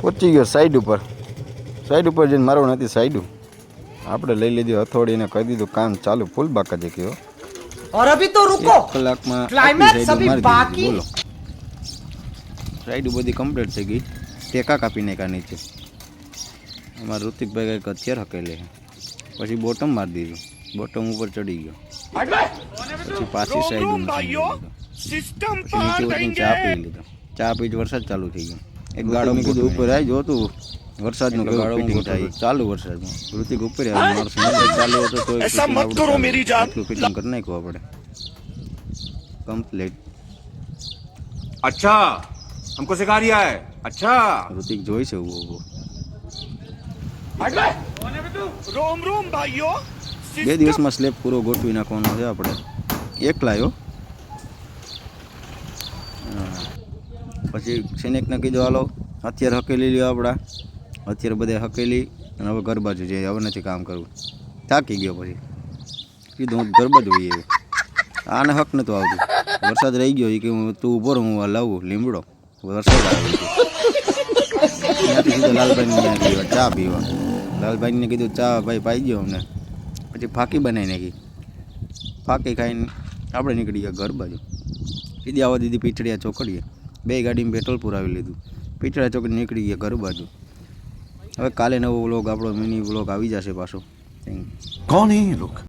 પહોંચી ગયો સાઈડ ઉપર જઈને મારો નથી સાઈડ આપણે લઈ લીધી હથોડીને કહી દીધું કામ ચાલુ ફૂલ બાકા જે કયો और अभी तो रुको કલાકમાં क्लाइमैक्स अभी बाकी બોલો સાઈડ બધી કમ્પ્લીટ થઈ ગઈ ટેકા કાપી નાખ્યા નીચે અમારા ઋતિકભાઈ કંઈક અત્યારે હકેલે પછી બોટમ મારી દીધું બોટમ ઉપર ચડી ગયો પછી પાછી સાઈડ નીચે ઉતરીને ચા પી લીધો ચા પી વરસાદ ચાલુ થઈ ગયો એક ગાડો મેં કીધું ઉપર આવી જોતું વરસાદનું ગાડો ફિટિંગ થાય ચાલુ વરસાદમાં ઋતિક ઉપર આવ્યો મારો સમય ચાલુ હતો તો એટલું ફિટિંગ કરી નાખ્યું આપણે કમ્પ્લીટ अच्छा हमको सिखा रिया है अच्छा ઋતિક જોઈ છે ઊભો रोम रोम भाइयों 2 દિવસમાં સ્લેબ પૂરો ગોઠવી નાખવાનો છે આપણે એકલા આવ્યો પછી સેનેકને કીધું હાલો અત્યારે હકેલી લ્યો આપણા અત્યારે બધે હકેલી અને હવે ઘર બાજુ જઈએ હવે નથી કામ કરવું થાકી ગયો પછી કીધું હું ઘર બાજુ જઈએ આને હક નહોતું આવતું વરસાદ રહી ગયો એ કે હું તું ઊભો રહું હું લાવું લીમડો વરસાદ આવી ગયો ત્યાંથી સીધો લાલભાઈને ત્યાં ગયો ચા પીવા લાલભાઈને કીધું ચા ભાઈ પાઈ ગયો અમને પછી ફાંકી બનાવી નાખી ફાંકી ખાઈને આપણે નીકળી ગયા ઘર બાજુ સીધી આવવા દીધી પીછડિયા ચોકડીએ 2 ગાડીમાં પેટ્રોલ પુરાવી લીધું પીછડિયા ચોકડી નીકળી ગયા ઘર બાજુ હવે કાલે નવો વ્લોગ આપણો મિની વ્લોગ આવી જશે પાછો कौन है ये लोग?